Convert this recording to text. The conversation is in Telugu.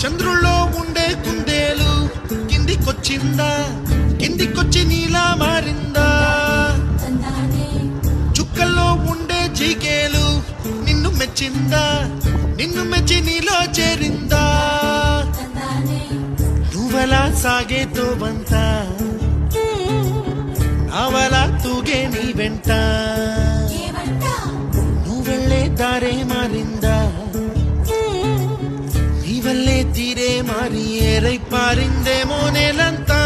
చంద్రుల్లో ఉండే కుందేలు కిందికొచ్చిందా, కిందికొచ్చి నీలా మారిందా? చుక్కల్లో ఉండే జీకేలు నిన్ను మెచ్చిందా, నిన్ను మెచ్చి నీలో చేరిందా? నువ్వలా సాగే తోవంత నావలా తూగే నీ వెంట, నువ్వెళ్ళే దారే మారిందా, నీ వల్లే తీరే మారి ఏరై పారిందేమో నేలంతా.